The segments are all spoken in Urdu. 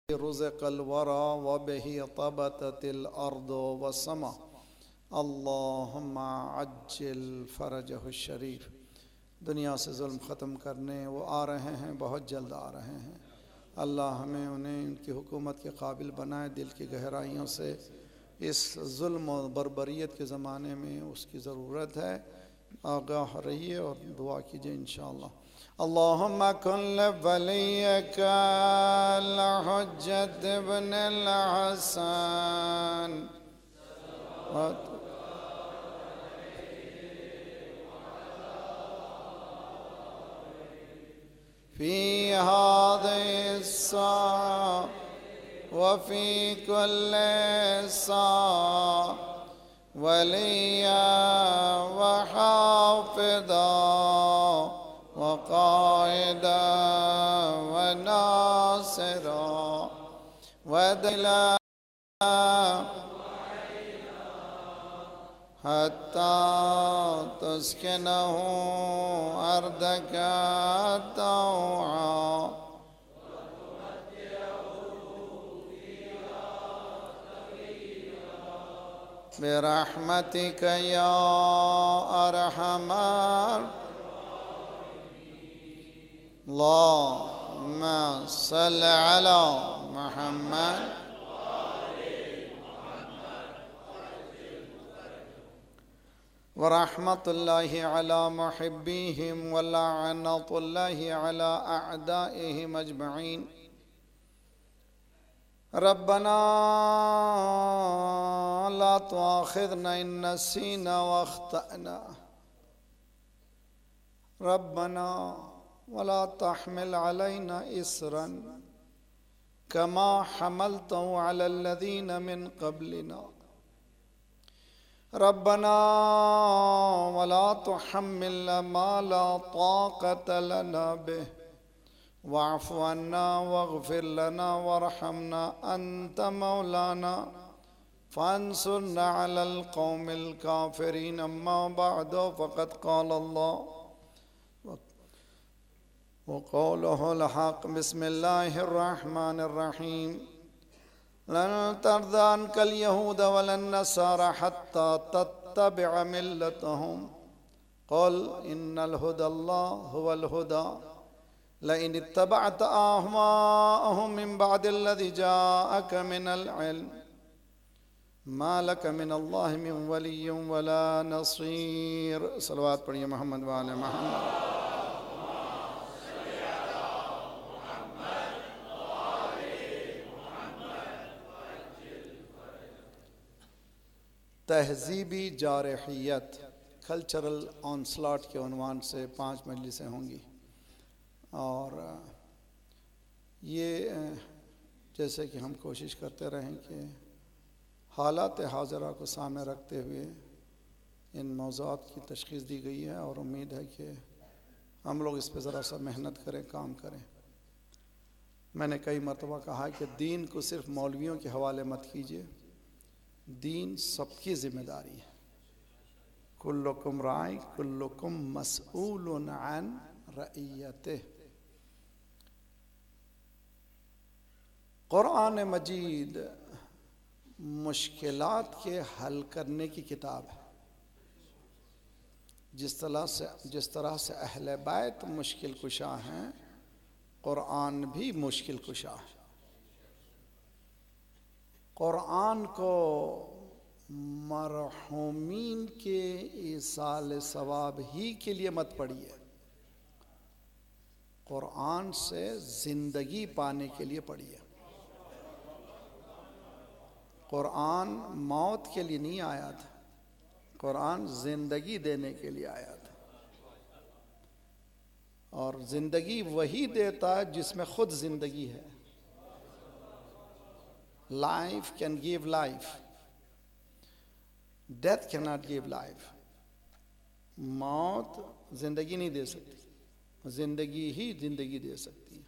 رزق الورى وبه طبتت الأرض والسماء اللہم عجل فرجہ الشریف۔ دنیا سے ظلم ختم کرنے وہ آ رہے ہیں، بہت جلد آ رہے ہیں۔ اللہ ہمیں انہیں ان کی حکومت کے قابل بنائے، دل کی گہرائیوں سے اس ظلم و بربریت کے زمانے میں اس کی ضرورت ہے۔ آگاہ رہیے اور دعا کیجئے انشاءاللہ۔ اللہم کن لولیک الحجۃ ابن الحسن فی هذه الساعة وفي كل ساعة وليا وحافظا وقائدا وناصرا ودلا حتى تسكنه أرضك طوعا برحمتك يا أرحم اللهم صل على محمد ورحمة الله على محبيهم ولعنة الله على أعدائهم أجمعين ربنا لا تؤاخذنا إن نسينا واخطأنا ربنا ولا تحمل علينا إصرا كما حملته على الذين من قبلنا ربنا ولا تحملنا ما لا طاقة لنا به واعف عنا واغفر لنا وارحمنا أنت مولانا فانصرنا على القوم الكافرين أما بعد فقد قال الله وقوله الحق بسم الله الرحمن الرحيم لن ترضى عنك اليهود ولا النصارى حتى تتبع ملتهم قل إن الهدى الله هو الهدى لئن اتبعت أهواءهم من بعد الذي جاءك من العلم ما لك من الله من ولي ولا نصير صلوات پڑھیے محمد وآل محمد۔ تہذیبی جارحیت کلچرل آنسلاٹ کے عنوان سے 5 مجلسیں ہوں گی، اور یہ جیسے کہ ہم کوشش کرتے رہیں کہ حالات حاضرہ کو سامنے رکھتے ہوئے ان موضوعات کی تشخیص دی گئی ہے، اور امید ہے کہ ہم لوگ اس پہ ذرا سا محنت کریں، کام کریں۔ میں نے کئی مرتبہ کہا کہ دین کو صرف مولویوں کے حوالے مت کیجیے، دین سب کی ذمہ داری ہے۔ کلکم راعٍ کلکم مسئول عن رعیتہ۔ قرآن مجید مشکلات کے حل کرنے کی کتاب ہے۔ جس طرح سے اہل بیت مشکل کشا ہیں، قرآن بھی مشکل کشا ہے۔ قرآن کو مرحومین کے ایصال ثواب ہی کے لیے مت پڑھیے، قرآن سے زندگی پانے کے لیے پڑھیے۔ قرآن موت کے لیے نہیں آیا تھا، قرآن زندگی دینے کے لیے آیا تھا، اور زندگی وہی دیتا ہے جس میں خود زندگی ہے۔ Life can give life. Death cannot give life. موت زندگی نہیں دے سکتی، زندگی ہی زندگی دے سکتی ہے،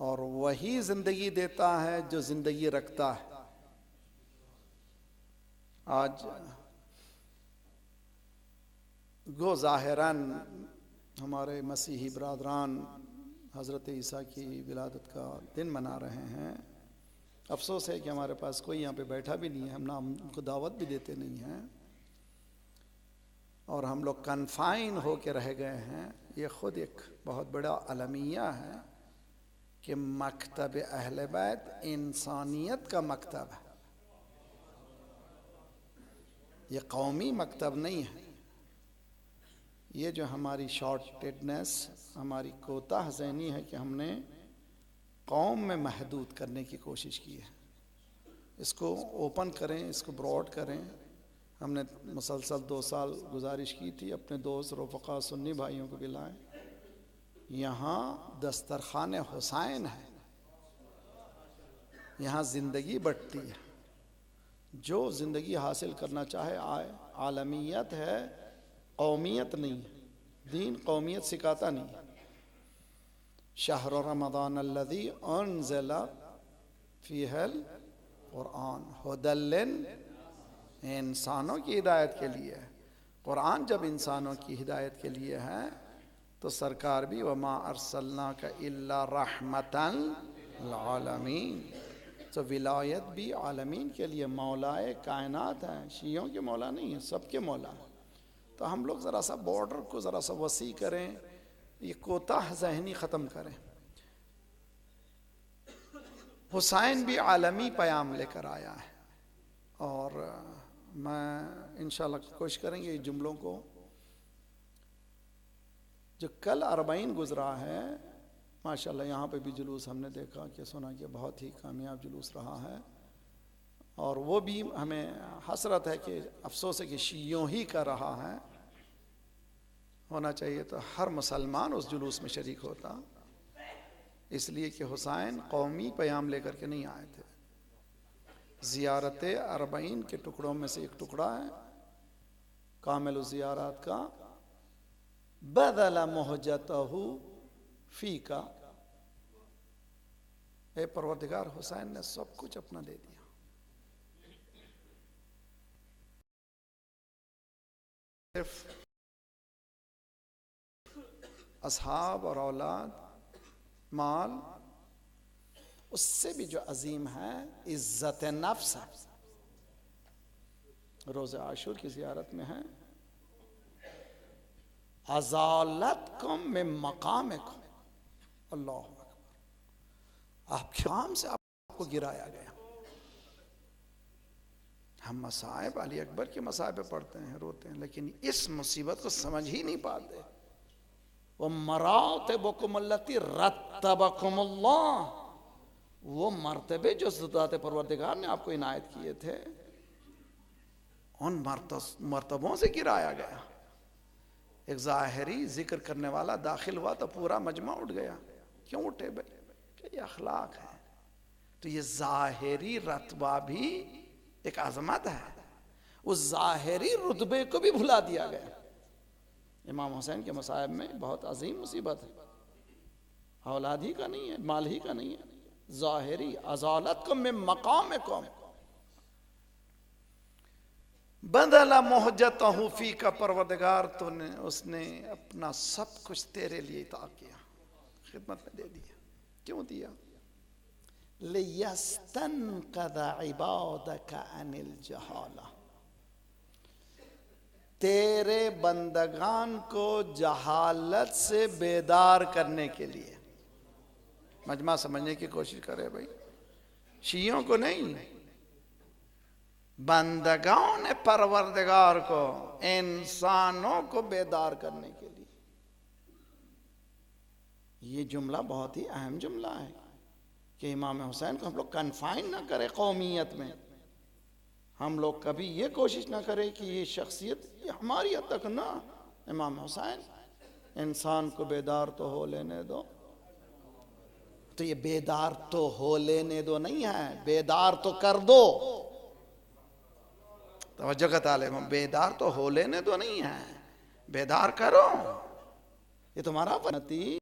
اور وہی زندگی دیتا ہے جو زندگی رکھتا ہے۔ آج گو ظاہراً ہمارے مسیحی برادران حضرت عیسیٰ کی ولادت کا دن منا رہے ہیں. افسوس ہے کہ ہمارے پاس کوئی یہاں پہ بیٹھا بھی نہیں ہے، ہم نہ ان کو دعوت بھی دیتے نہیں ہیں، اور ہم لوگ کنفائن ہو کے رہ گئے ہیں. یہ خود ایک بہت بڑا المیہ ہے کہ مکتب اہل بیت انسانیت کا مکتب ہے، یہ قومی مکتب نہیں ہے. یہ جو ہماری شارٹیڈنس، ہماری کوتاہ ذہنی ہے کہ ہم نے قوم میں محدود کرنے کی کوشش کی ہے. اس کو اوپن کریں، اس کو براڈ کریں. ہم نے مسلسل 2 سال گزارش کی تھی اپنے دوست رفقا سنی بھائیوں کو بلائیں. یہاں دسترخوان حسین ہے، یہاں زندگی بٹتی ہے. جو زندگی حاصل کرنا چاہے آئے. عالمیت ہے، قومیت نہیں ہے. دین قومیت سکھاتا نہیں ہے. شہر رمضان الذی انزل فیہ القرآن ھدی انسانوں کی ہدایت کے لیے ہے. قرآن جب انسانوں کی ہدایت کے لیے ہے تو سرکار بھی وما ارسلناک الا رحمتا للعالمین. تو ولایت بھی عالمین کے لیے. مولائے کائنات ہیں، شیعوں کے مولا نہیں ہیں، سب کے مولا ہیں. تو ہم لوگ ذرا سا بارڈر کو ذرا سا وسیع کریں، یہ کوتاہ ذہنی ختم کریں. حسین بھی عالمی پیام لے کر آیا ہے، اور میں انشاءاللہ کوشش کریں گے جملوں کو. جو کل 40 گزرا ہے، ماشاءاللہ یہاں پہ بھی جلوس ہم نے دیکھا کہ سنا کہ بہت ہی کامیاب جلوس رہا ہے، اور وہ بھی ہمیں حسرت ہے کہ افسوس ہے کہ شیعوں ہی کا رہا ہے. ہونا چاہیے تو ہر مسلمان اس جلوس میں شریک ہوتا، اس لیے کہ حسین قومی پیام لے کر کے نہیں آئے تھے. زیارت 40 کے ٹکڑوں میں سے ایک ٹکڑا ہے کامل الزیارات کا. بدل مہجتہ فیکا، اے پروردگار حسین نے سب کچھ اپنا دے دیا. صرف اصحاب اور اولاد، مال، اس سے بھی جو عظیم ہے عزت نفس ہے. روز عاشور کی زیارت میں ہے ازالتکم من مقامکم. اللہ اکبر، آپ کے مقام سے آپ کو گرایا گیا. ہم مصائب علی اکبر کے مصائب پڑھتے ہیں، روتے ہیں، لیکن اس مصیبت کو سمجھ ہی نہیں پاتے. وَمَرَاتِبُكُمُ الَّتِي رَتَّبَكُمُ اللَّهُ، وہ مرتبے جو ذات پروردگار نے آپ کو عنایت کیے تھے، ان مرتبوں سے گرایا گیا. ایک ظاہری ذکر کرنے والا داخل ہوا تو پورا مجمع اٹھ گیا. کیوں اٹھے بھائی؟ کہ یہ اخلاق ہے. تو یہ ظاہری رتبہ بھی ایک عظمت ہے، اس ظاہری رتبے کو بھی بھلا دیا گیا. امام حسین کے مصائب میں بہت عظیم مصیبت ہے. اولاد ہی کا نہیں ہے، مال ہی کا نہیں ہے، ظاہری. ازالتکم من مقامکم بدل مہجتہ فیک. پروردگار تو نے، اس نے اپنا سب کچھ تیرے لیے عطا کیا، خدمت میں دے دیا. کیوں دیا؟ لِيَسْتَنْقَذَ عِبَادَكَ عَنِ الْجَهَالَةِ، تیرے بندگان کو جہالت سے بیدار کرنے کے لیے. مجمع سمجھنے کی کوشش کرے بھائی، شیعوں کو نہیں، بندگان پروردگار کو، انسانوں کو بیدار کرنے کے لیے. یہ جملہ بہت ہی اہم جملہ ہے کہ امام حسین کو ہم لوگ کنفائن نہ کریں قومیت میں. ہم لوگ کبھی یہ کوشش نہ کریں کہ یہ شخصیت یہ ہماری حد تک نہ. امام حسین انسان کو بیدار تو ہو لینے دو. تو یہ بیدار تو ہو لینے دو نہیں ہے، بیدار تو کر دو. توجہ کا طالب، بیدار تو ہو لینے دو نہیں ہے، بیدار کرو. یہ تمہارا فنتی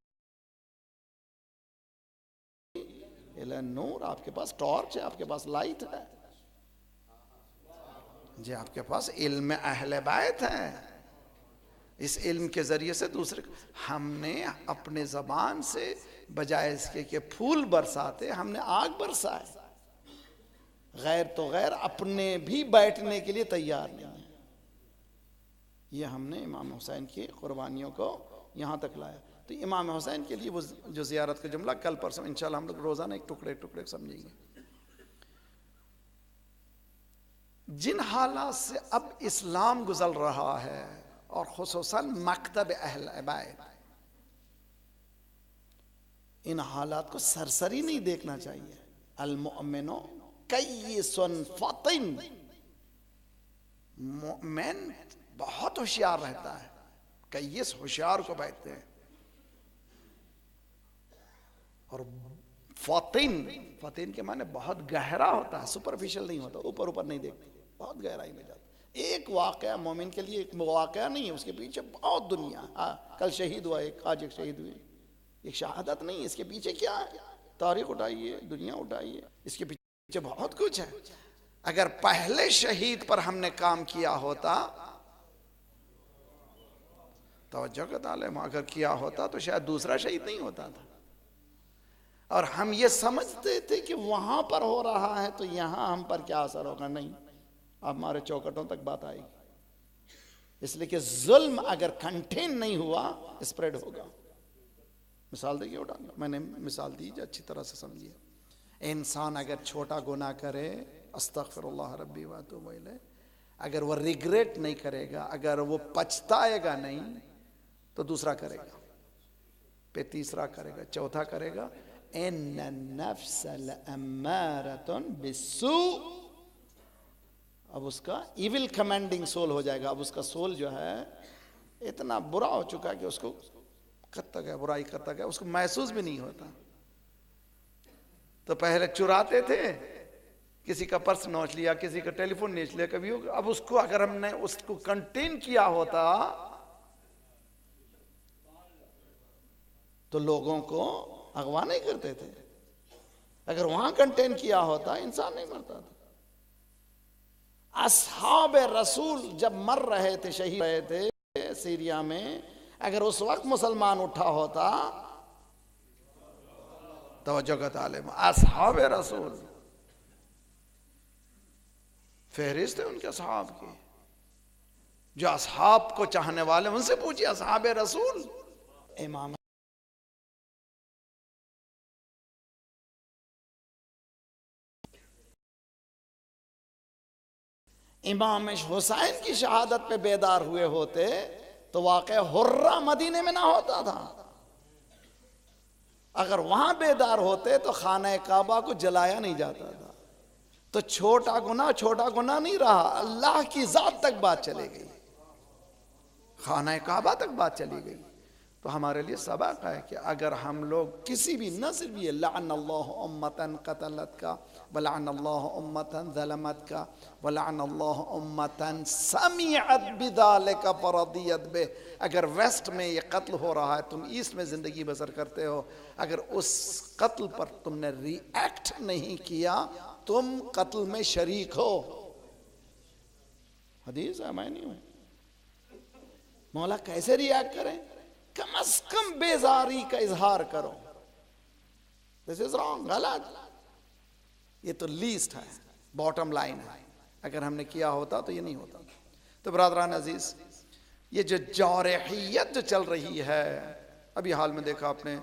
نور. آپ کے پاس ٹارچ ہے، آپ کے پاس لائٹ ہے جی، آپ کے پاس علم اہل بیت ہے. اس علم کے ذریعے سے دوسرے ہم نے اپنے زبان سے بجائے اس کے کہ پھول برساتے ہم نے آگ برسائے. غیر تو غیر اپنے بھی بیٹھنے کے لیے تیار نہیں ہے. یہ ہم نے امام حسین کی قربانیوں کو یہاں تک لایا. تو امام حسین کے لیے وہ جو زیارت کا جملہ کل پرسوں انشاءاللہ ہم لوگ روزانہ ایک ٹکڑے سمجھیں گے. جن حالات سے اب اسلام گزر رہا ہے اور خصوصاً مکتب اہل بیت، ان حالات کو سرسری نہیں دیکھنا چاہیے. المؤمن کیس فطن، مومن بہت ہوشیار رہتا ہے. کیس ہوشیار کو کہتے ہیں. اور فطن کے معنی بہت گہرا ہوتا ہے، سپرفیشل نہیں ہوتا، اوپر نہیں دیکھتے، بہت گہرائی میں جاتا. ایک واقعہ مومن کے لیے ایک واقعہ نہیں ہے، اس کے پیچھے بہت دنیا. کل شہید ہوا ایک، آج ایک شہید ہوئی، ایک شہادت نہیں، اس کے پیچھے کیا ہے؟ تاریخ اٹھائیے، دنیا اٹھائیے، اس کے پیچھے بہت کچھ ہے. اگر پہلے شہید پر ہم نے کام کیا ہوتا، توجہ کا تعلیم اگر کیا ہوتا تو شاید دوسرا شہید نہیں ہوتا تھا. اور ہم یہ سمجھتے تھے کہ وہاں پر ہو رہا ہے تو یہاں ہم پر کیا اثر ہوگا. نہیں، اب ہمارے چوکٹوں تک بات آئے گی. اس لیے کہ ظلم اگر کنٹین نہیں ہوا اسپریڈ ہوگا. مثال دیکھیے اٹھانا، میں نے مثال دی جو اچھی طرح سے سمجھیے. انسان اگر چھوٹا گناہ کرے، استغفر اللہ ربی واتوب الیہ، اگر وہ ریگریٹ نہیں کرے گا، اگر وہ پچھتائے گا نہیں تو دوسرا کرے گا، پھر تیسرا کرے گا، چوتھا کرے گا. ان النفس لامارۃ بالسوء، اب اس کا ایول کمانڈنگ سول ہو جائے گا. اب اس کا سول جو ہے اتنا برا ہو چکا ہے کہ اس کو کرتا گیا، برائی کرتا گیا، اس کو محسوس بھی نہیں ہوتا. تو پہلے چراتے تھے، کسی کا پرس نوچ لیا، کسی کا ٹیلی فون نوچ لیا، کبھی اب اس کو اگر ہم نے اس کو کنٹین کیا ہوتا تو لوگوں کو اغوا نہیں کرتے تھے. اگر وہاں کنٹین کیا ہوتا انسان نہیں مرتا تھا. اصحاب رسول جب مر رہے تھے، شہید رہے تھے سیریا میں، اگر اس وقت مسلمان اٹھا ہوتا، توجہ کا تعلیم، اصحاب رسول فہرست ہے ان کے اصحاب کی، جو اصحاب کو چاہنے والے ان سے پوچھئے اصحاب رسول. امام حسین کی شہادت پہ بیدار ہوئے ہوتے تو واقع حرہ مدینے میں نہ ہوتا تھا. اگر وہاں بیدار ہوتے تو خانہ کعبہ کو جلایا نہیں جاتا تھا. تو چھوٹا گناہ نہیں رہا، اللہ کی ذات تک بات چلے گئی، خانہ کعبہ تک بات چلی گئی. تو ہمارے لیے سبق ہے کہ اگر ہم لوگ کسی بھی، نہ صرف یہ لعن اللہ امتن قتلت کا، ولعن اللہ امتن ظلمت کا، ولعن اللہ امتن سمعت بذالک فرضیت بہ. اگر ویسٹ میں یہ قتل ہو رہا ہے، تم ایسٹ میں زندگی بسر کرتے ہو، اگر اس قتل پر تم نے ری ایکٹ نہیں کیا، تم قتل میں شریک ہو. حدیث ہے، میں نہیں ہوں. مولا کیسے ری ایکٹ کریں؟ کم از کم بیزاری کا اظہار کرو. This is wrong، غلط. یہ تو لیسٹ ہے، باٹم لائن ہے. اگر ہم نے کیا ہوتا تو یہ نہیں ہوتا. تو برادران عزیز، یہ جو جارحیت جو چل رہی ہے، ابھی حال میں دیکھا آپ نے،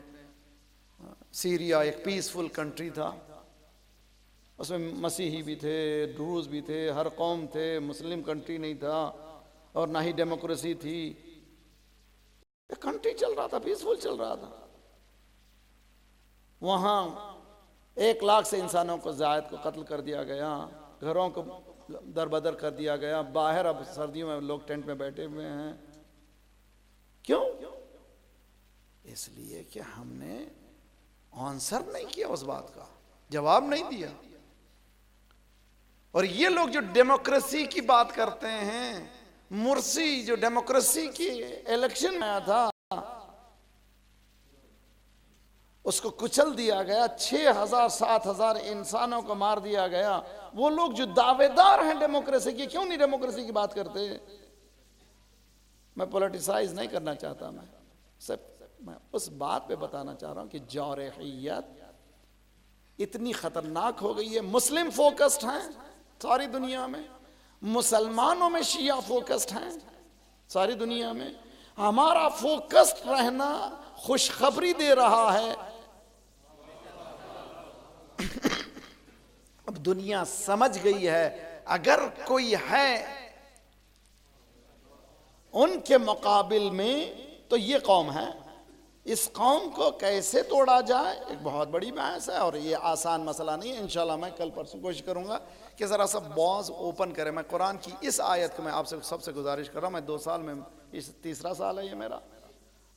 سیریا ایک پیسفل کنٹری تھا، اس میں مسیحی بھی تھے، ڈروز بھی تھے، ہر قوم تھے، مسلم کنٹری نہیں تھا اور نہ ہی ڈیموکریسی تھی. کنٹری چل رہا تھا، پیسفل چل رہا تھا. وہاں 1 لاکھ سے انسانوں کو زائد کو قتل کر دیا گیا، گھروں کو در بدر کر دیا گیا. باہر اب سردیوں میں لوگ ٹینٹ میں بیٹھے ہوئے ہیں. کیوں؟ اس لیے کہ ہم نے آنسر نہیں کیا، اس بات کا جواب نہیں دیا. اور یہ لوگ جو ڈیموکریسی کی بات کرتے ہیں، مرسی جو ڈیموکریسی کی الیکشن میں آیا تھا، اس کو کچل دیا گیا، 6,000-7,000 انسانوں کو مار دیا گیا. وہ لوگ جو دعوے دار ہیں ڈیموکریسی کی، کیوں نہیں ڈیموکریسی کی بات کرتے؟ میں پولیٹیسائز نہیں کرنا چاہتا، میں اس بات پہ بتانا چاہ رہا ہوں کہ جارحیت اتنی خطرناک ہو گئی ہے. مسلم فوکسڈ ہیں ساری دنیا میں، مسلمانوں میں شیعہ فوکسڈ ہیں ساری دنیا میں. ہمارا فوکسڈ رہنا خوشخبری دے رہا ہے. اب دنیا سمجھ گئی ہے اگر کوئی ہے ان کے مقابل میں تو یہ قوم ہے. اس قوم کو کیسے توڑا جائے ایک بہت بڑی بحث ہے، اور یہ آسان مسئلہ نہیں ہے. انشاءاللہ میں کل پرسوں کوشش کروں گا کہ ذرا سا باز اوپن کریں. میں قرآن کی اس آیت کو میں آپ سے سب سے گزارش کر رہا ہوں. میں 2 سال میں تیسرا سال ہے یہ میرا،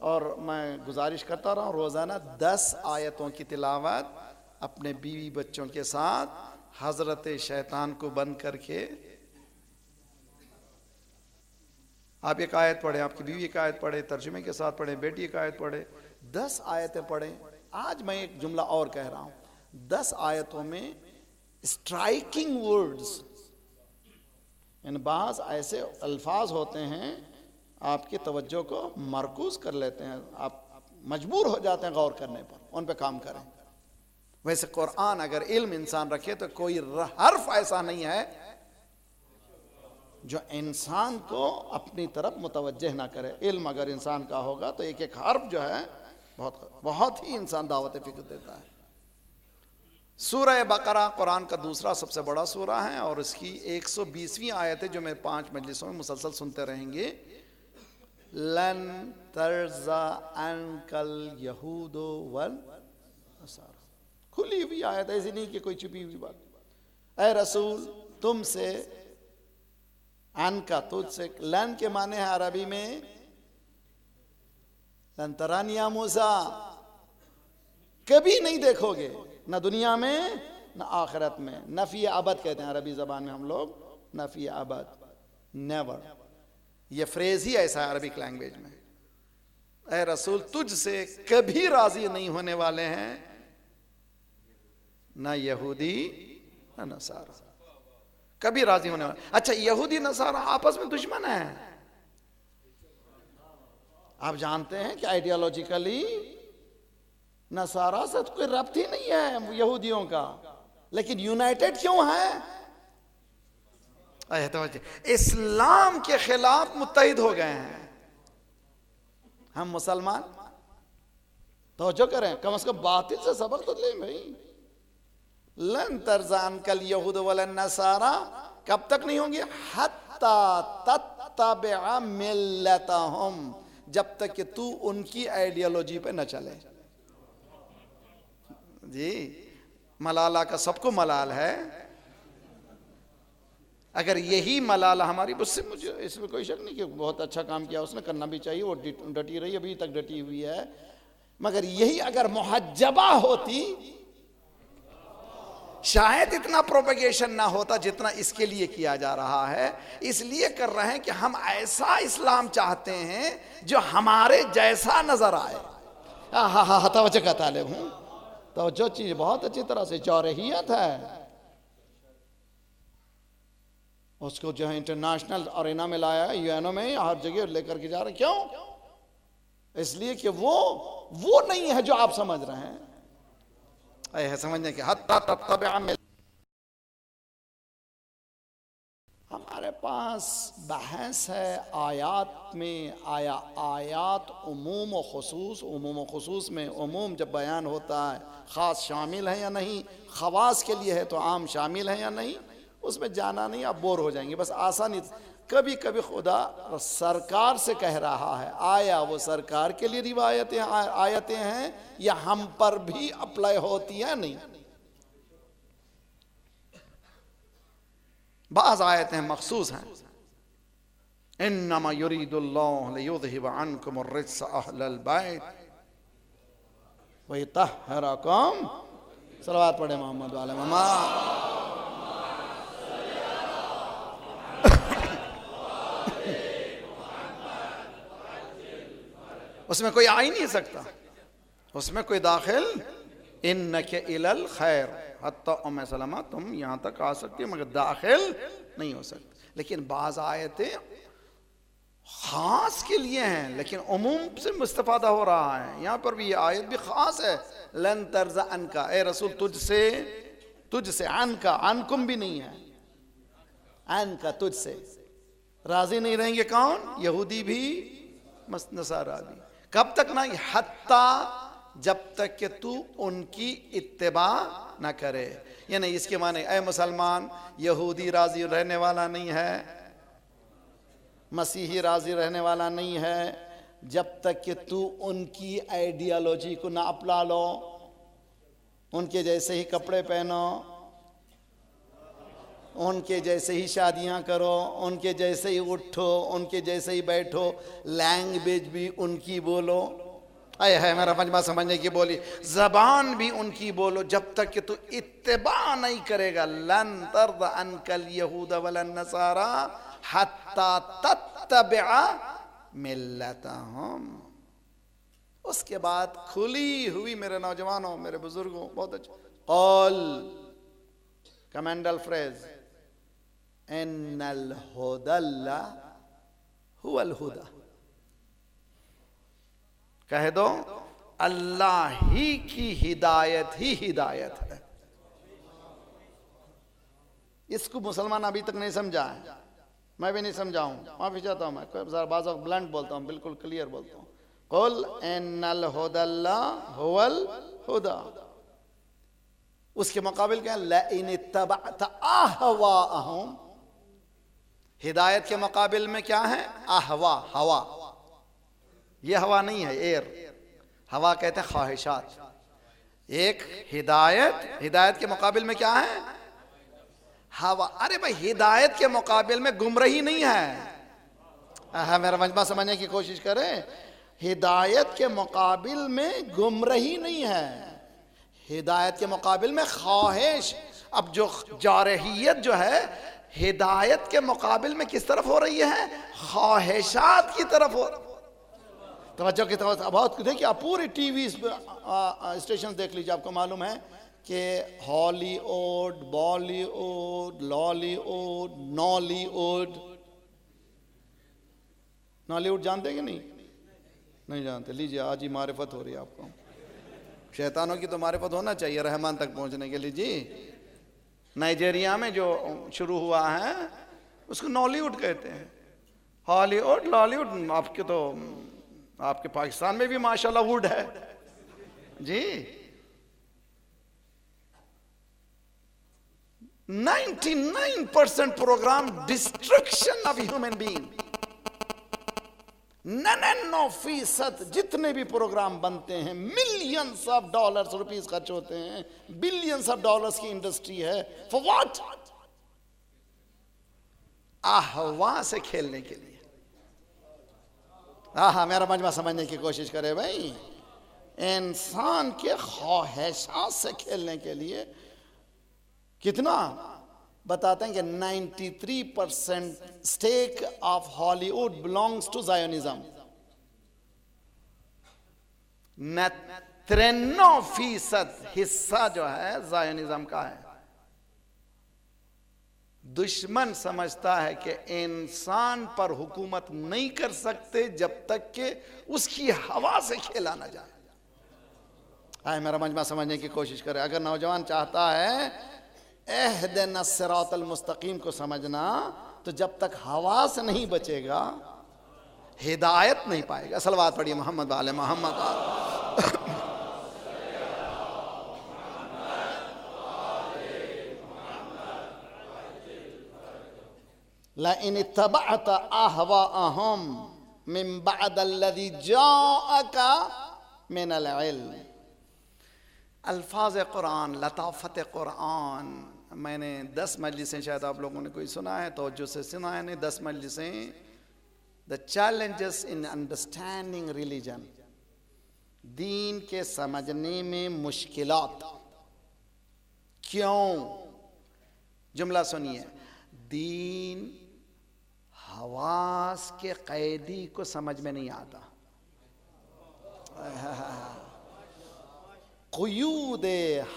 اور میں گزارش کرتا رہا ہوں روزانہ 10 آیتوں کی تلاوت اپنے بیوی بچوں کے ساتھ حضرت شیطان کو بند کر کے. آپ ایک آیت پڑھیں، آپ کی بیوی ایک آیت پڑھے، ترجمے کے ساتھ پڑھیں، بیٹی ایک آیت پڑھے، 10 آیتیں پڑھیں. آج میں ایک جملہ اور کہہ رہا ہوں، 10 آیتوں میں اسٹرائکنگ ورڈز، یعنی بعض ایسے الفاظ ہوتے ہیں آپ کی توجہ کو مرکوز کر لیتے ہیں، آپ مجبور ہو جاتے ہیں غور کرنے پر، ان پہ کام کریں. ویسے قرآن اگر علم انسان رکھے تو کوئی حرف ایسا نہیں ہے جو انسان کو اپنی طرف متوجہ نہ کرے. علم اگر انسان کا ہوگا تو ایک ایک حرف جو ہے بہت ہی انسان دعوت فکر دیتا ہے. سورہ بقرہ قرآن کا دوسرا سب سے بڑا سورہ ہے، اور اس کی 120ویں آیت ہے جو میں 5 مجلسوں میں مسلسل سنتے رہیں گے. لن ترضى عنك اليهود والنصارى. کھلی ہوئی آیت، ایسی نہیں کہ کوئی چھپی ہوئی بات. اے رسول تم سے، ان کا تجھ سے، لن کے معنی ہے عربی میں لن ترانی یا موسیٰ، کبھی نہیں دیکھو گے، نہ دنیا میں نہ آخرت میں. نفی ابد کہتے ہیں عربی زبان میں ہم لوگ، نفی ابد، نیور. یہ فریز ہی ایسا ہے عربک لینگویج میں. اے رسول تجھ سے کبھی راضی نہیں ہونے والے ہیں نہ یہودی نہ نصارہ، کبھی راضی ہونے والے. اچھا یہودی نصارہ آپس میں دشمن ہیں، آپ جانتے ہیں کہ آئیڈیالوجیکلی نصارہ سے کوئی ربط ہی نہیں ہے یہودیوں کا، لیکن یونائٹڈ کیوں ہیں؟ اسلام کے خلاف متحد ہو گئے ہیں. ہم مسلمان توجہ کریں، کم از کم باطل سے سبق تو لیں بھائی. لن ترضى عنك اليهود ولا النصارى، کب تک نہیں ہوں گے؟ حتی تتبع ملتهم، جب تک کہ تو ان کی آئیڈیالوجی پہ نہ چلے. جی ملالہ کا سب کو ملال ہے، اگر یہی ملالہ ہماری، اس سے مجھے اس میں کوئی شک نہیں کہ بہت اچھا کام کیا اس نے، کرنا بھی چاہیے، وہ ڈٹی رہی، ابھی تک ڈٹی ہوئی ہے. مگر یہی اگر محجبہ ہوتی شاید اتنا پروپیگیشن نہ ہوتا جتنا اس کے لیے کیا جا رہا ہے. اس لیے کر رہے ہیں کہ ہم ایسا اسلام چاہتے ہیں جو ہمارے جیسا نظر آئے. ہاں توجہ کا طالب ہوں، توجہ چیز بہت اچھی طرح سے. جارحیت ہے، اس کو جو ہے انٹرنیشنل ارینا میں لایا ہے، یو این او میں، ہر جگہ لے کر کے جا رہے ہیں. کیوں؟ اس لیے کہ وہ نہیں ہے جو آپ سمجھ رہے ہیں. سمجھنے کے حتی تتبع ملتهم. ہمارے پاس بحث ہے آیات میں، آیا آیات عموم و خصوص میں عموم جب بیان ہوتا ہے خاص شامل ہے یا نہیں، خواص کے لیے ہے تو عام شامل ہے یا نہیں. اس میں جانا نہیں، آپ بور ہو جائیں گے. بس آسانی، کبھی کبھی خدا سرکار سے کہہ رہا ہے، آیا وہ سرکار کے لیے روایتیں آیتیں ہیں یا ہم پر بھی اپلائی ہوتی ہیں؟ نہیں. بعض آیتیں مخصوص ہیں. انما یرید اللہ لیذہب عنکم الرجس اہل البیت ویطہرکم. صلوات پڑھیں محمد وعلی محمد. اس میں کوئی آ ہی نہیں سکتا، اس میں کوئی داخل. انک الی الخیر، حتی ام سلمہ تم یہاں تک آ سکتی مگر داخل نہیں ہو سکتے. لیکن بعض آیتیں خاص کے لیے ہیں لیکن عموم سے مستفادہ ہو رہا ہے. یہاں پر بھی یہ آیت بھی خاص ہے. لن ترضى عنك، اے رسول تجھ سے عنکا، عنکم بھی نہیں ہے، عنکا تجھ سے راضی نہیں رہیں گے. کون؟ یہودی بھی نصارہ بھی. کب تک نہیں؟ حتیٰ جب تک کہ تو ان کی اتباع نہ کرے. یعنی اس کے معنی اے مسلمان، یہودی راضی رہنے والا نہیں ہے، مسیحی راضی رہنے والا نہیں ہے جب تک کہ تو ان کی آئیڈیالوجی کو نہ اپنا لو، ان کے جیسے ہی کپڑے پہنو، ان کے جیسے ہی شادیاں کرو، ان کے جیسے ہی اٹھو، ان کے جیسے ہی بیٹھو، لینگویج بھی ان کی بولو. اے ہے میرا مجمع سمجھنے کی بولی، زبان بھی ان کی بولو جب تک کہ تو اتباع نہیں کرے گا. لن ترضى عنك اليهود ولا النصارى حتى تتبع ملتهم. اس کے بعد کھلی ہوئی میرے نوجوانوں، میرے بزرگوں، بہت اچھا قول کمینڈل فریز، ان الہدی اللہ هو الہدی. کہہ دو اللہ ہی کی ہدایت ہی ہدایت ہے. اس کو مسلمان ابھی تک نہیں سمجھا ہے، میں بھی نہیں سمجھاؤں، معافی چاہتا ہوں. میں بعض وقت بلنٹ بولتا ہوں، بالکل کلیئر بولتا ہوں. قل ان الہدی اللہ هو الہدی. اس کے مقابل کیا ہے؟ لئن اتبعت اہواءہم. ہدایت کے مقابل میں کیا ہے؟ اہوا، ہوا. یہ ہوا نہیں ہے، ایئر. ہوا کہتے ہیں خواہشات. ایک ہدایت کے مقابل میں کیا ہے؟ ہوا. ارے بھائی ہدایت کے مقابل میں گمراہی نہیں ہے. میرا مجمع سمجھنے کی کوشش کریں. ہدایت کے مقابل میں گمراہی نہیں ہے، ہدایت کے مقابل میں خواہش. اب جو جارحیت جو ہے ہدایت کے مقابل میں کس طرف ہو رہی ہے؟ خواہشات کی طرف ہو. توجہ کی طرف بہت دیکھیے، آپ پوری ٹی وی اسٹیشن دیکھ لیجیے، آپ کو معلوم ہے کہ Hollywood, Bollywood, Lollywood, نالی ووڈ. نالی ووڈ جانتے کہ نہیں جانتے؟ لیجیے آج ہی معرفت ہو رہی ہے آپ کو. شیطانوں کی تو معرفت ہونا چاہیے رحمان تک پہنچنے کے لیے. جی نائجیریا میں جو شروع ہوا ہے اس کو نالی ووڈ کہتے ہیں. ہالی ووڈ، لالی ووڈ. آپ کے پاکستان میں بھی ماشاءاللہ ووڈ ہے. جی 99% program destruction of human being. 99% جتنے بھی پروگرام بنتے ہیں، ملینز آف ڈالرز، روپیز خرچ ہوتے ہیں، بلینز آف ڈالرز کی انڈسٹری ہے. For what? اہوا سے کھیلنے کے لیے. میرا مجمع سمجھنے کی کوشش کرے بھائی. انسان کے خواہشات سے کھیلنے کے لیے کتنا بتاتے ہیں کہ 93% اسٹیک آف ہالی ووڈ بلانگس ٹو زائونزم. 93% حصہ جو ہے زائونزم کا ہے. دشمن سمجھتا ہے کہ انسان پر حکومت نہیں کر سکتے جب تک کہ اس کی ہوا سے کھیلا نہ جائے. میرا مجمع سمجھنے کی کوشش کرے. اگر نوجوان چاہتا ہے اہدنا الصراط المستقیم کو سمجھنا، تو جب تک ہوا سے نہیں بچے گا ہدایت نہیں پائے گا. صلوات پڑھیے محمد آل محمد. لئن اتبعت اہواءہم من بعد الذی جاءک من العلم. الفاظ قرآن، لطافت قرآن. میں نے 10 مجلسیں، شاید آپ لوگوں نے کوئی سنا ہے، توجہ سے سنا ہے، 10 مجلسیں. The challenges in understanding religion. دین کے سمجھنے میں مشکلات. کیوں؟ جملہ سنیے. دین حواس کے قیدی کو سمجھ میں نہیں آتا. قیود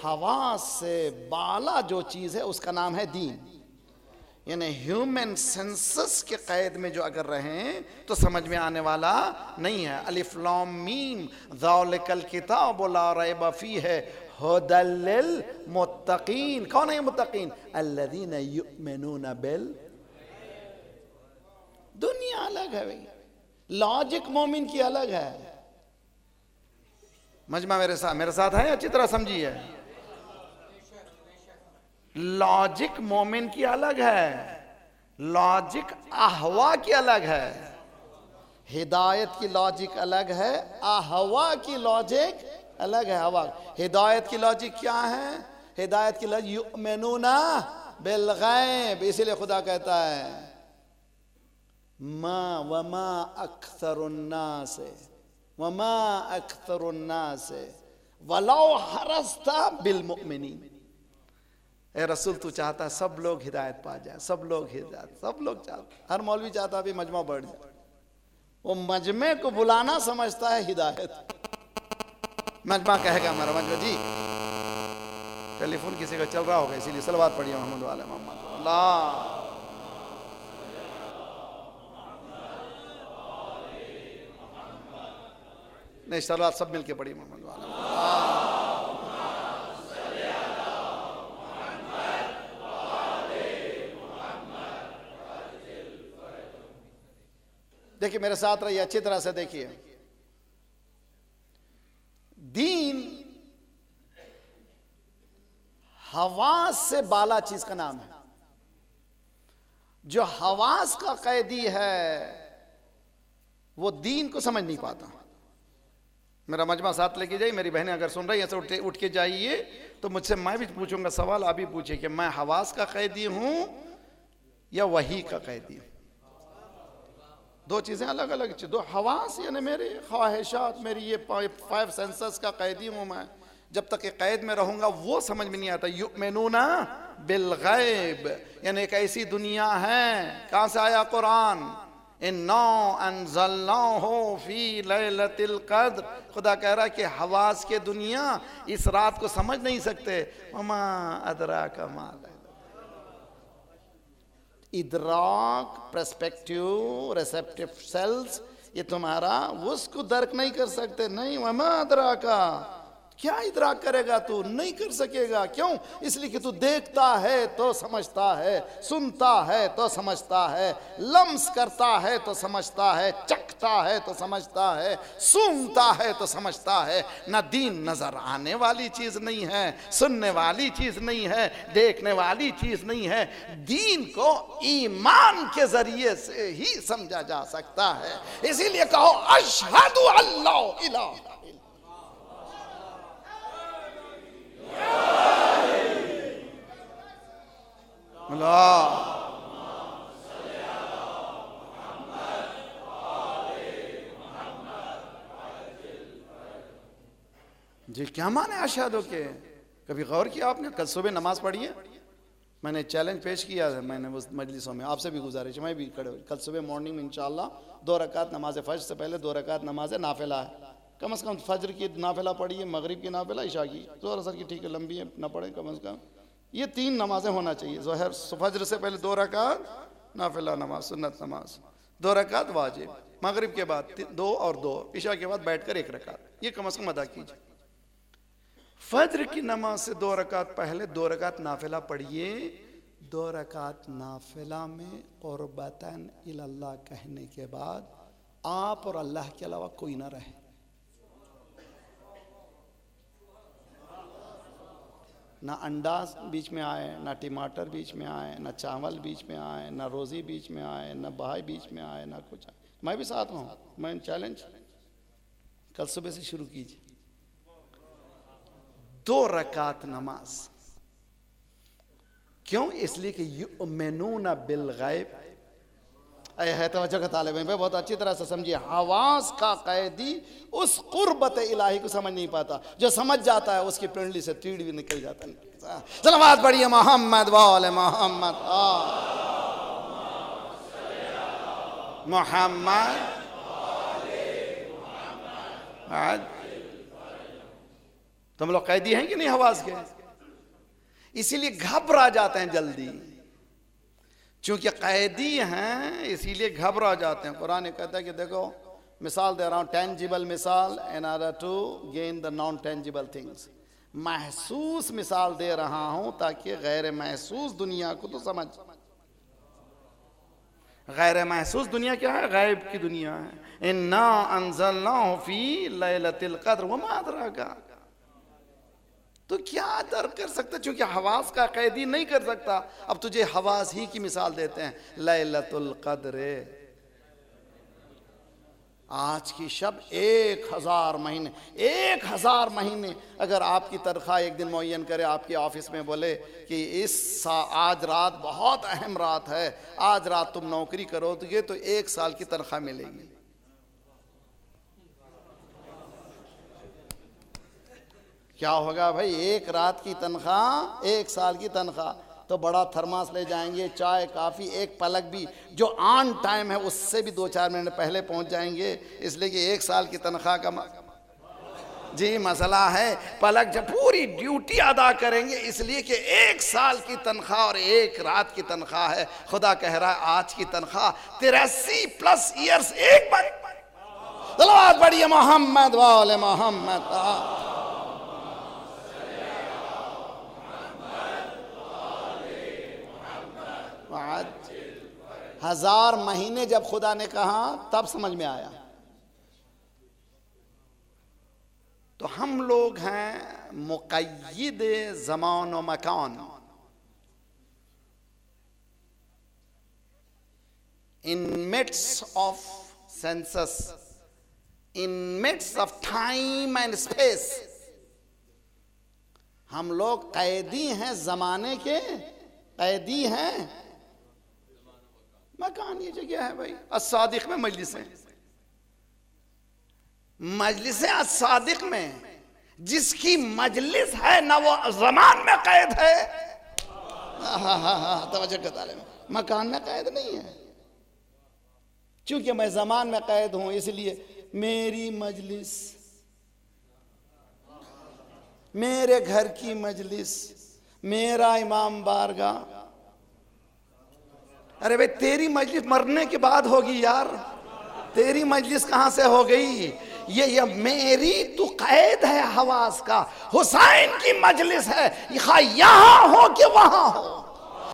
حواس سے بالا جو چیز ہے اس کا نام ہے دین. یعنی ہیومن سینسس کے قید میں جو اگر رہیں تو سمجھ میں آنے والا نہیں ہے. الف لام میم ذالک الکتاب لا ریب فیہ ھدی للمتقین. کون ہے یہ متقین؟ الذین یؤمنون دنیا الگ ہے بھائی، لاجک مومن کی الگ ہے. مجمع میرے ساتھ ہے، اچھی طرح سمجھیے. لاجک مومن کی الگ ہے، لاجک احوا کی الگ ہے. ہدایت کی لاجک الگ ہے، احوا کی لاجک الگ ہے. ہوا ہدایت کی لاجک کیا ہے؟ ہدایت کی لاجک یؤمنون بالغیب. اسی لئے خدا کہتا ہے وما اکثر الناس ولو حرصت بالمؤمنین. اے رسول تو چاہتا ہے سب لوگ ہدایت پا جائے، سب لوگ چاہتے. ہر مولوی چاہتا ہے بھی مجمع بڑھ جائے. وہ مجمع کو بلانا سمجھتا ہے ہدایت. مجمع کہے گا میرا مجمع جی ٹیلی فون کسی کا چل رہا ہوگا، اسی لیے صلوات پڑھیے محمد والے محمد. اللہ نہیں، صلوات سب مل کے پڑھیے محمد والے. دیکھیے میرے ساتھ رہیے، اچھی طرح سے دیکھیے. دین حواس سے بالا چیز کا نام ہے. جو حواس کا قیدی ہے وہ دین کو سمجھ نہیں پاتا. میرا مجمع ساتھ لے کے جائیے. میری بہنیں اگر سن رہی ہیں ایسے اٹھ کے جائیے تو مجھ سے میں بھی پوچھوں گا سوال، آپ بھی پوچھیں کہ میں حواس کا قیدی ہوں یا وحی کا قیدی ہوں. دو چیزیں الگ الگ. دو حواس یعنی میری خواہشات، میری یہ 5 سینسز کا قیدی ہوں میں. جب تک کہ قید میں رہوں گا وہ سمجھ میں نہیں آتا. یؤمنون بالغیب یعنی ایک ایسی دنیا ہے. کہاں سے آیا قرآن؟ اِنَّا أَنزَلْنَاهُ فِي لَيْلَةِ الْقَدْرِ. خدا کہہ رہا ہے کہ حواس کے دنیا اس رات کو سمجھ نہیں سکتے. وَمَا أَدْرَاكَ مَا لَيْلَةُ. ادراک، پرسپیکٹیو، ریسپٹیو سیلز یہ تمہارا اس کو درک نہیں کر سکتے. نہیں، وَمَا أَدْرَاكَ. کیا ادراک کرے گا تو؟ نہیں کر سکے گا. کیوں؟ اس لیے کہ تو دیکھتا ہے تو سمجھتا ہے، سنتا ہے تو سمجھتا ہے، لمس کرتا ہے تو سمجھتا ہے، چکھتا ہے تو سمجھتا ہے، سونگتا ہے تو سمجھتا ہے. نہ دین نظر آنے والی چیز نہیں ہے، سننے والی چیز نہیں ہے، دیکھنے والی چیز نہیں ہے. دین کو ایمان کے ذریعے سے ہی سمجھا جا سکتا ہے. اسی لیے کہو اشہد اللہ الہ. جی کیا معنی اشہدو کے؟ کبھی غور کیا آپ نے؟ کل صبح نماز پڑھی ہے. میں نے چیلنج پیش کیا ہے، میں نے اس مجلسوں میں آپ سے بھی گزارش، میں بھی کھڑے کل صبح مارننگ میں انشاءاللہ 2 رکعت نماز فجر سے پہلے 2 رکعت نماز نافلہ ہے. کم از کم فجر کی نافلہ پڑھیے، مغرب کی نافلہ، عشاء کی، ظہر اثر کی ٹھیک ہے لمبی ہے نہ پڑھیں، کم از کم یہ 3 نمازیں ہونا چاہیے. ظہر فجر سے پہلے 2 رکعت نافلہ نماز، سنت نماز، 2 رکعت واجب، مغرب کے بعد 2 اور 2، عشاء کے بعد بیٹھ کر 1 رکعت، یہ کم از کم ادا کیجیے. فجر کی نماز سے 2 رکعت پہلے 2 رکعت نافلہ پڑھیے. 2 رکعت نافلہ میں قربتاً اللہ کہنے کے بعد آپ اور اللہ کے علاوہ کوئی نہ رہے. نہ انڈا بیچ میں آئے، نہ ٹماٹر بیچ میں آئے، نہ چاول بیچ میں آئے، نہ روزی بیچ میں آئے، نہ بھائی بیچ میں آئے، نہ کچھ آئے. میں بھی ساتھ ہوں. میں چیلنج کل صبح سے شروع کیجیے. 2 رکعت نماز. کیوں؟ اس لیے کہ یؤمنون بالغیب. اے ہے توجہ کا طالب علم بہت اچھی طرح سے سمجھیے. حواس کا قیدی اس قربت الہی کو سمجھ نہیں پاتا. جو سمجھ جاتا ہے اس کی پنڈلی سے تیڑ بھی نکل جاتا ہے. صلوات پڑھیے محمد وآل محمد. محمد تم لوگ قیدی ہیں کہ نہیں حواس کے؟ اسی لیے گھبرا جاتے ہیں جلدی. چونکہ قیدی ہیں اسی لیے گھبرا جاتے ہیں. قرآن کہتا ہے کہ دیکھو مثال دے رہا ہوں, ٹینجیبل مثال in order to gain the non tangible things. محسوس مثال دے رہا ہوں تاکہ غیر محسوس دنیا کو تو سمجھ. غیر محسوس دنیا کیا ہے؟ غیب کی دنیا ہے. انا انزلناہ فی لیلۃ القدر وما ادراک. تو کیا درک کر سکتا؟ چونکہ حواس کا قیدی نہیں کر سکتا. اب تجھے حواس ہی کی مثال دیتے ہیں. لیلۃ القدر, آج کی شب 1000 مہینے. 1000 مہینے اگر آپ کی تنخواہ ایک دن معین کرے, آپ کے آفس میں بولے کہ آج رات بہت اہم رات ہے, آج رات تم نوکری کرو گے تو 1 سال کی تنخواہ ملے گی. کیا ہوگا بھائی؟ 1 رات کی تنخواہ 1 سال کی تنخواہ. تو بڑا تھرماس لے جائیں گے, چائے کافی, ایک پلک بھی جو آن ٹائم ہے اس سے بھی 2-4 منٹ پہلے پہنچ جائیں گے, اس لیے کہ 1 سال کی تنخواہ کا جی مسئلہ ہے. پلک جب پوری ڈیوٹی ادا کریں گے, اس لیے کہ 1 سال کی تنخواہ اور 1 رات کی تنخواہ ہے. خدا کہہ رہا ہے آج کی تنخواہ 83+ ایئرز. ایک بار صلوات پڑھیے محمد وآل محمد. آج 1000 مہینے جب خدا نے کہا تب سمجھ میں آیا. تو ہم لوگ ہیں مقید زمان و مکان. In midst of census, in midst of time and space, ہم لوگ قیدی ہیں زمانے کے, قیدی ہیں مکان. یہ جگہ ہے بھائی الصادق میں مجلسیں, مجلسیں الصادق میں. جس کی مجلس ہے نہ وہ زمان میں قید ہے. توجہ کا طالب, مکان میں قید نہیں ہے. چونکہ میں زمان میں قید ہوں اس لیے میری مجلس, میرے گھر کی مجلس, میرا امام بارگاہ. ارے بھئی تیری مجلس مرنے کے بعد ہوگی یار, تیری مجلس کہاں سے ہو گئی؟ یہ میری تو قید ہے حواس کا. حسین کی مجلس ہے, یہاں ہو کہ وہاں ہو.